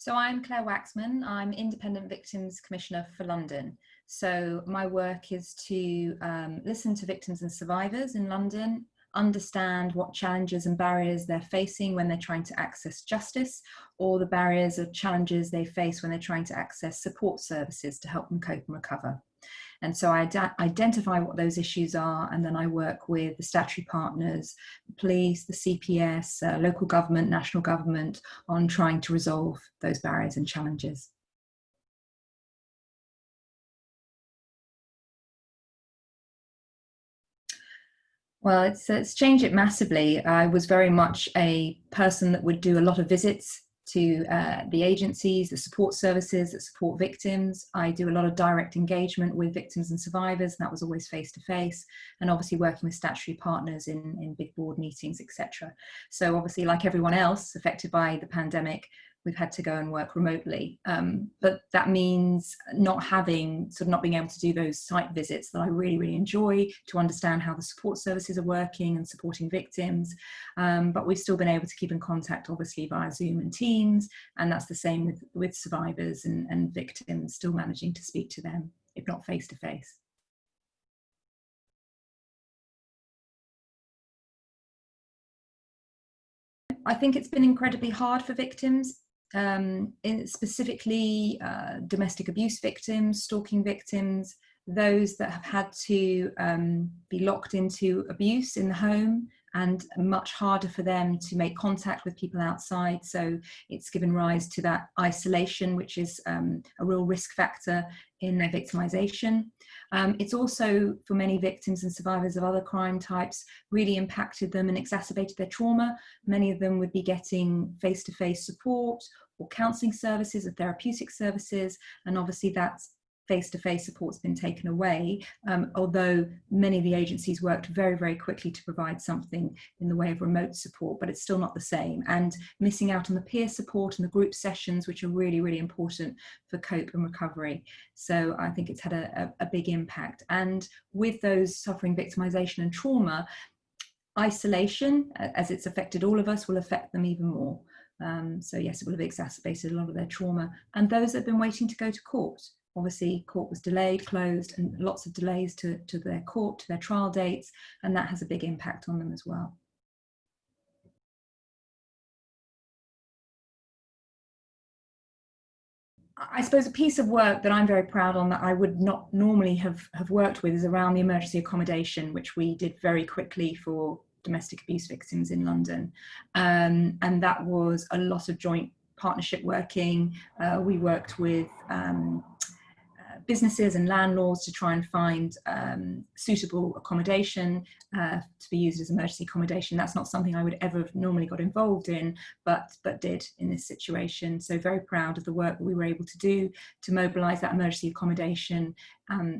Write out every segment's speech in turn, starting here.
So I'm Claire Waxman. I'm Independent Victims Commissioner for London. So my work is to listen to victims and survivors in London, understand what challenges and barriers they're facing when they're trying to access justice, or the barriers or challenges they face when they're trying to access support services to help them cope and recover. And so I identify what those issues are, and then I work with the statutory partners, the police, the CPS, local government, national government, on trying to resolve those barriers and challenges. Well, it's changed it massively. I was very much a person that would do a lot of visits to the agencies, the support services that support victims. I do a lot of direct engagement with victims and survivors, and that was always face to face, and obviously working with statutory partners in big board meetings, etc. So obviously, like everyone else affected by the pandemic, we've had to go and work remotely. But that means not being able to do those site visits that I really, really enjoy, to understand how the support services are working and supporting victims. But we've still been able to keep in contact, obviously, via Zoom and Teams. And that's the same with survivors and victims, still managing to speak to them, if not face to face. I think it's been incredibly hard for victims. Specifically domestic abuse victims, stalking victims, those that have had to be locked into abuse in the home, and much harder for them to make contact with people outside. So it's given rise to that isolation, which is a real risk factor in their victimization. It's also, for many victims and survivors of other crime types, really impacted them and exacerbated their trauma. Many of them would be getting face-to-face support or counselling services or therapeutic services, and obviously that's face-to-face support's been taken away, although many of the agencies worked very, very quickly to provide something in the way of remote support, but it's still not the same. And missing out on the peer support and the group sessions, which are really, really important for cope and recovery. So I think it's had a big impact. And with those suffering victimization and trauma, isolation, as it's affected all of us, will affect them even more. So yes, it will have exacerbated a lot of their trauma. And those that have been waiting to go to court. Obviously, court was delayed, closed, and lots of delays to their court, to their trial dates, and that has a big impact on them as well. I suppose a piece of work that I'm very proud on that I would not normally have worked with is around the emergency accommodation, which we did very quickly for domestic abuse victims in London. And that was a lot of joint partnership working. We worked with businesses and landlords to try and find suitable accommodation to be used as emergency accommodation. That's not something I would ever have normally got involved in, but did in this situation. So very proud of the work that we were able to do to mobilise that emergency accommodation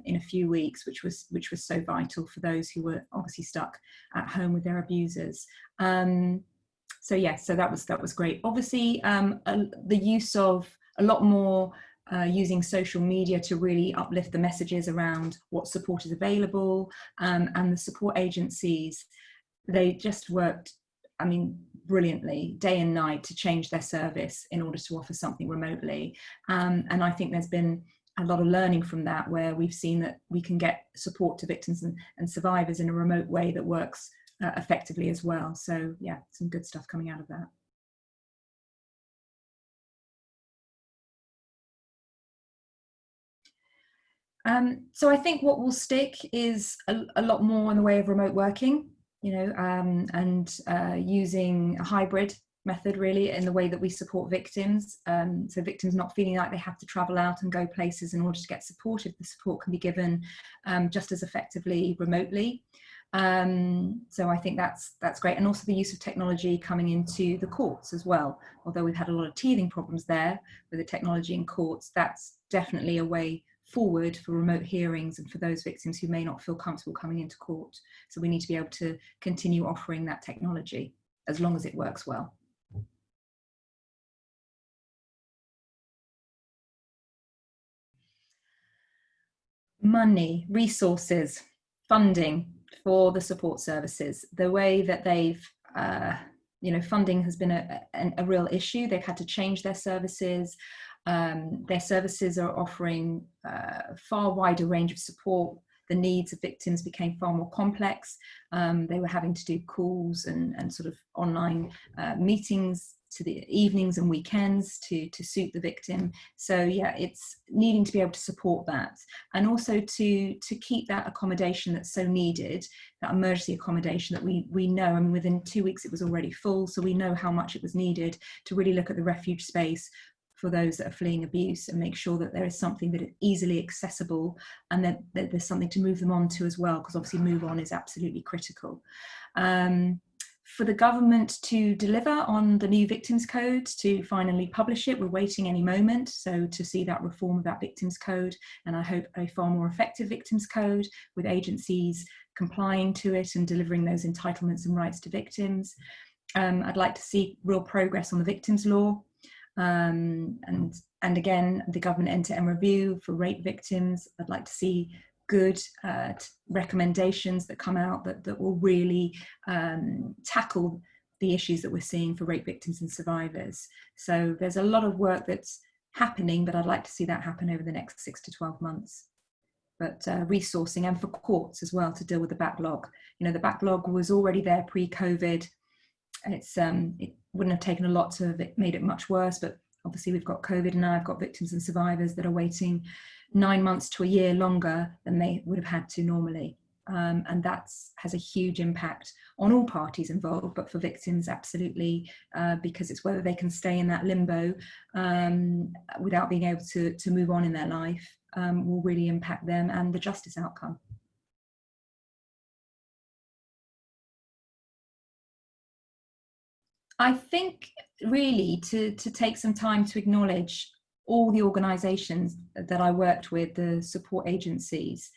in a few weeks, which was so vital for those who were obviously stuck at home with their abusers. So yes, so that was great. Obviously, the use of a lot more using social media to really uplift the messages around what support is available, and the support agencies, they just worked, I mean, brilliantly day and night to change their service in order to offer something remotely. And I think there's been a lot of learning from that, where we've seen that we can get support to victims and survivors in a remote way that works effectively as well. So yeah, some good stuff coming out of that. So I think what will stick is a lot more in the way of remote working, and using a hybrid method really in the way that we support victims. So victims not feeling like they have to travel out and go places in order to get support, if the support can be given just as effectively remotely. So I think that's great. And also the use of technology coming into the courts as well. Although we've had a lot of teething problems there with the technology in courts, that's definitely a way forward for remote hearings and for those victims who may not feel comfortable coming into court. So we need to be able to continue offering that technology as long as it works well. Money, resources, funding for the support services, the way that they've funding has been a real issue. They've had to change their services. Their services are offering a far wider range of support. The needs of victims became far more complex. They were having to do calls and sort of online meetings to the evenings and weekends to suit the victim. So yeah, it's needing to be able to support that, and also to keep that accommodation that's so needed, that emergency accommodation that we know, I mean, within 2 weeks it was already full, so we know how much it was needed, to really look at the refuge space for those that are fleeing abuse and make sure that there is something that is easily accessible, and that there's something to move them on to as well, because obviously move on is absolutely critical. For the government to deliver on the new Victims Code, to finally publish it, we're waiting any moment, so to see that reform of that Victims Code, and I hope a far more effective Victims Code with agencies complying to it and delivering those entitlements and rights to victims. I'd like to see real progress on the Victims Law. And again, the government end-to-end review for rape victims. I'd like to see good recommendations that come out that will really tackle the issues that we're seeing for rape victims and survivors. So there's a lot of work that's happening, but I'd like to see that happen over the next 6 to 12 months. But resourcing, and for courts as well, to deal with the backlog. The backlog was already there pre-COVID. It wouldn't have taken a lot to have made it much worse, but obviously we've got COVID, and now I've got victims and survivors that are waiting 9 months to a year longer than they would have had to normally. And that has a huge impact on all parties involved, but for victims, absolutely, because it's whether they can stay in that limbo without being able to move on in their life will really impact them and the justice outcome. I think really to take some time to acknowledge all the organisations that I worked with, the support agencies.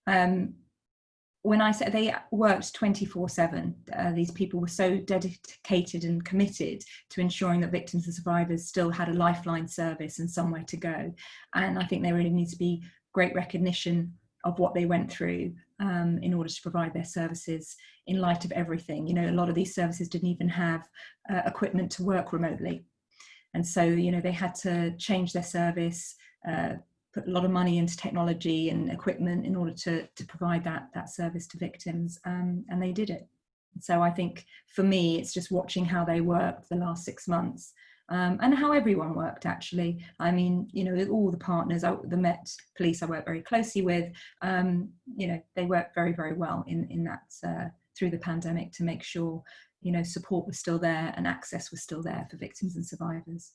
When I said they worked 24/7, these people were so dedicated and committed to ensuring that victims and survivors still had a lifeline service and somewhere to go. And I think there really needs to be great recognition of what they went through in order to provide their services in light of everything. A lot of these services didn't even have equipment to work remotely. And so, they had to change their service, put a lot of money into technology and equipment in order to provide that service to victims, and they did it. So I think for me, it's just watching how they worked the last 6 months, and how everyone worked, actually. I mean, all the partners, the Met Police I work very closely with, they worked very, very well in that through the pandemic to make sure, support was still there and access was still there for victims and survivors.